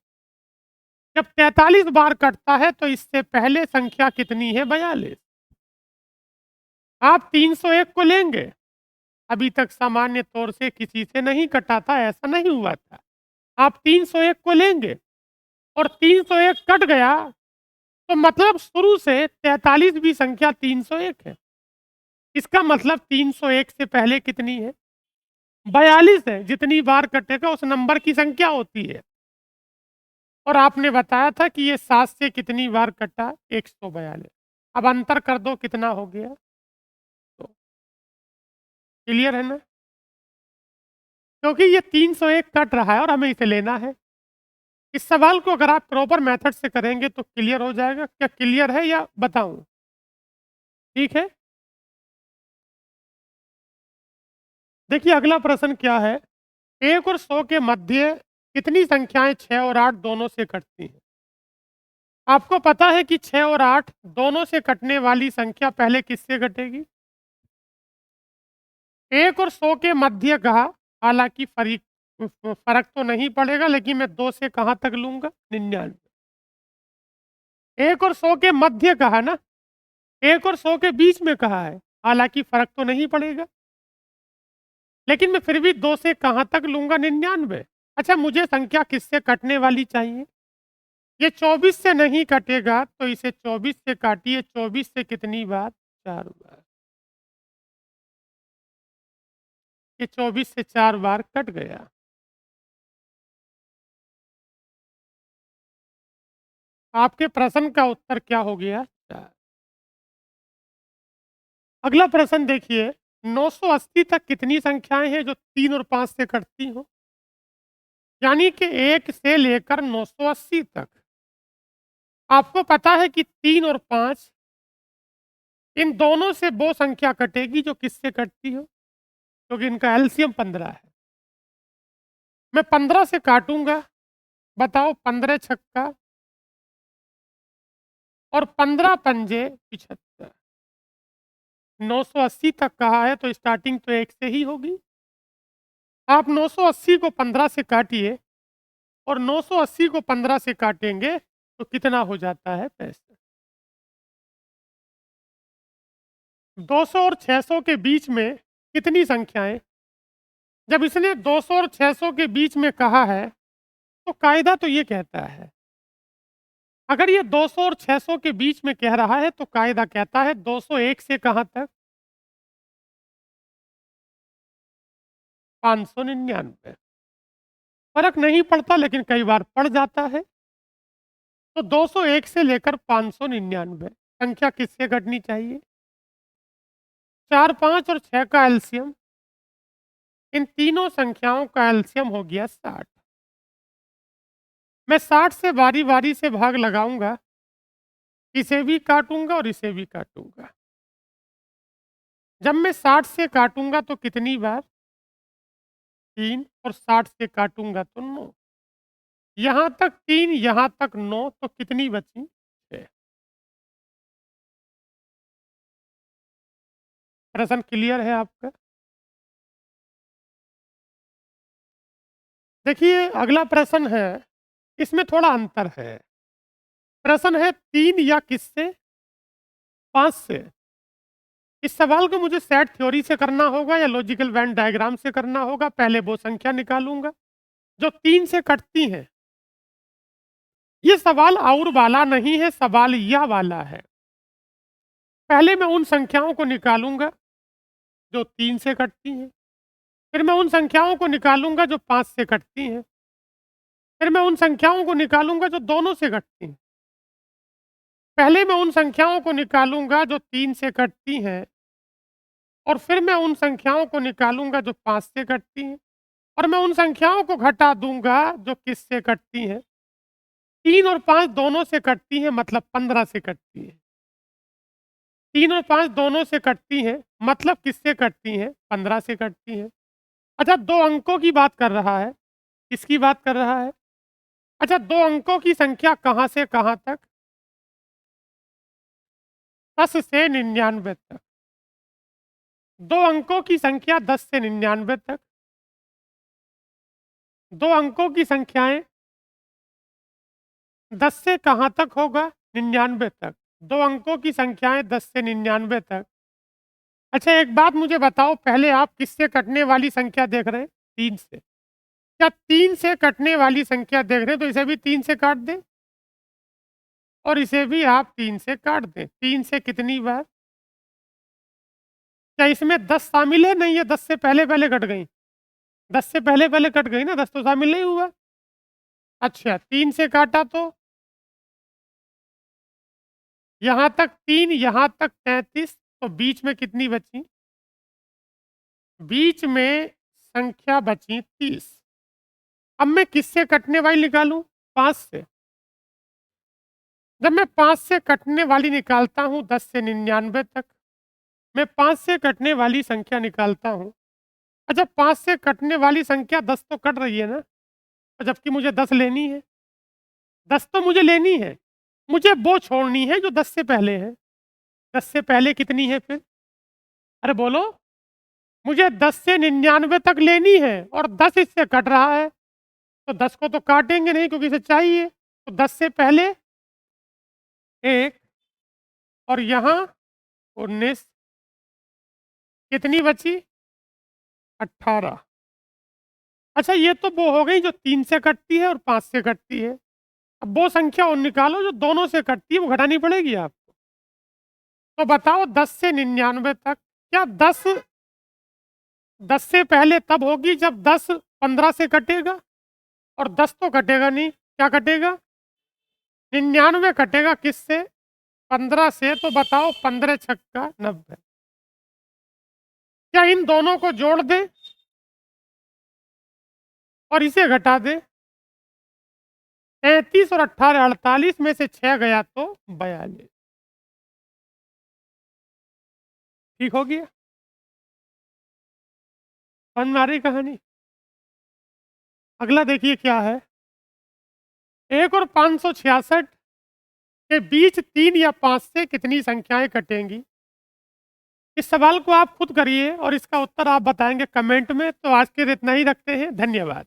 जब 43 बार कटता है तो इससे पहले संख्या कितनी है? 42। आप 301 को लेंगे। अभी तक सामान्य तौर से किसी से नहीं कटा था, ऐसा नहीं हुआ था। आप 301 को लेंगे और 301 कट गया, तो मतलब शुरू से 43 भी संख्या 301 है। इसका मतलब 301 से पहले कितनी है? 42 है। जितनी बार कटेगा उस नंबर की संख्या होती है। और आपने बताया था कि ये 7 से कितनी बार कटा? 142। अब अंतर कर दो, कितना हो गया? तो क्लियर है ना? क्योंकि ये 301 कट रहा है और हमें इसे लेना है। इस सवाल को अगर आप प्रॉपर मेथड से करेंगे तो क्लियर हो जाएगा। क्या क्लियर है या बताऊं? ठीक है। देखिए अगला प्रश्न क्या है? 1 और 100 के मध्य कितनी संख्याएं 6 और 8 दोनों से कटती हैं? आपको पता है कि 6 और 8 दोनों से कटने वाली संख्या पहले किससे कटेगी? 1 और 100 के मध्य कहा, हालांकि फर्क तो नहीं पड़ेगा, लेकिन मैं 2 से कहां तक लूंगा? 99। 1 और 100 के मध्य कहा ना, 1 और 100 के बीच में कहा है, हालांकि फर्क तो नहीं पड़ेगा, लेकिन मैं फिर भी 2 से कहां तक लूंगा? 99। अच्छा मुझे संख्या किससे कटने वाली चाहिए? ये 24 से नहीं कटेगा तो इसे 24 से काटिए। 24 से कितनी बार? 4 बार। ये 24 से 4 बार कट गया। आपके प्रश्न का उत्तर क्या हो गया? 4। अगला प्रश्न देखिए, 980 तक कितनी संख्याएं हैं जो 3 और 5 से कटती हो? यानी कि 1 से लेकर 980 तक। आपको पता है कि 3 और 5, इन दोनों से वो संख्या कटेगी जो किससे कटती हो? क्योंकि इनका एलसीएम 15 है। मैं 15 से काटूंगा। बताओ 15 छक्का और 15 पंजे 75। 980 तक कहा है तो स्टार्टिंग तो 1 से ही होगी। आप 980 को 15 से काटिए और 980 को 15 से काटेंगे तो कितना हो जाता है? 65। 200 और 600 के बीच में कितनी संख्याएं? जब इसने 200 और 600 के बीच में कहा है तो कायदा तो ये कहता है, अगर ये 200 और 600 के बीच में कह रहा है तो कायदा कहता है 201 से कहां तक? 599। फर्क नहीं पड़ता लेकिन कई बार पड़ जाता है। तो 201 से लेकर 599 संख्या किससे घटनी चाहिए? 4, 5 और 6 का एलसीएम, इन तीनों संख्याओं का एलसीएम हो गया 60। मैं 60 से बारी-बारी से भाग लगाऊंगा, इसे भी काटूंगा और इसे भी काटूंगा। जब मैं 60 से काटूंगा तो कितनी बार? 3, और 60 से काटूंगा तो 9। यहाँ तक 3, यहाँ तक 9, तो कितनी बची? 6। प्रश्न क्लियर है आपका? देखिए अगला प्रश्न है, इसमें थोड़ा अंतर है। प्रश्न है 3 या किससे? 5 से। इस सवाल को मुझे सेट थ्योरी से करना होगा या लॉजिकल वेन डायग्राम से करना होगा। पहले वो संख्या निकालूंगा जो 3 से कटती हैं। ये सवाल और वाला नहीं है, सवाल यह वाला है। पहले मैं उन संख्याओं को निकालूंगा जो 3 से कटती हैं, फिर मैं उन संख्याओं को निकालूंगा जो 5 से कटती हैं, फिर मैं उन संख्याओं को निकालूंगा जो दोनों से कटती हैं। पहले मैं उन संख्याओं को निकालूंगा जो 3 से कटती हैं, और फिर मैं उन संख्याओं को निकालूंगा जो 5 से कटती हैं, और मैं उन संख्याओं को घटा दूंगा जो किससे कटती हैं? 3 और 5 दोनों से कटती हैं, मतलब 15 से कटती है। 3 और 5 दोनों से कटती हैं, मतलब किससे कटती हैं? 15 से कटती हैं। अच्छा, 2 अंकों की बात कर रहा है। किसकी बात कर रहा है? अच्छा, 2 अंकों की संख्या कहाँ से कहाँ तक? 10 से 99 तक। 2 अंकों की संख्या 10 से 99 तक। 2 अंकों की संख्याएं 10 से कहाँ तक होगा? 99 तक। 2 अंकों की संख्याएं 10 से 99 तक। अच्छा, एक बात मुझे बताओ, पहले आप किससे कटने वाली संख्या देख रहे हैं? 3 से। क्या 3 से कटने वाली संख्या देख रहे हैं तो इसे भी 3 से काट दें, और इसे भी आप 3 से काट दें। 3 से कितनी बार? क्या इसमें 10 शामिल है? नहीं, ये 10 से पहले पहले कट गई। 10 से पहले पहले कट गई ना, 10 तो शामिल नहीं हुआ। अच्छा, 3 से काटा तो यहाँ तक 3, यहाँ तक 33, तो बीच में कितनी बची? बीच में संख्या बची 30। अब मैं किससे कटने वाली निकालूं? 5 से। जब मैं 5 से कटने वाली निकालता हूं 10 से 99 तक, मैं 5 से कटने वाली संख्या निकालता हूं। अच्छा, 5 से कटने वाली संख्या 10 तो कट रही है ना, जबकि मुझे 10 लेनी है। 10 तो मुझे लेनी है, मुझे वो छोड़नी है जो 10 से पहले है। 10 से पहले कितनी है फिर? अरे बोलो। मुझे 10 से 99 तक लेनी है और 10 इससे कट रहा है, तो 10 को तो काटेंगे नहीं क्योंकि इसे चाहिए। तो 10 से पहले 1, और यहाँ 19, कितनी बची? 18। अच्छा, ये तो वो हो गई जो 3 से कटती है और 5 से कटती है। अब वो संख्या और निकालो जो दोनों से कटती है, वो घटानी पड़ेगी आपको। तो बताओ 10 से 99 तक, क्या 10 से पहले तब होगी जब 10 15 से कटेगा, और 10 तो कटेगा नहीं। क्या कटेगा? 99 कटेगा किससे? 15 से। तो बताओ 15 छक्का 90। क्या इन दोनों को जोड़ दे और इसे घटा दे? 33 और 18 48 में से 6 गया तो 42। ठीक हो गया? समझ में आ रही कहानी? अगला देखिए क्या है। 1 और 566 के बीच 3 या 5 से कितनी संख्याएं कटेंगी? इस सवाल को आप खुद करिए और इसका उत्तर आप बताएंगे कमेंट में। तो आज के लिए इतना ही रखते हैं। धन्यवाद।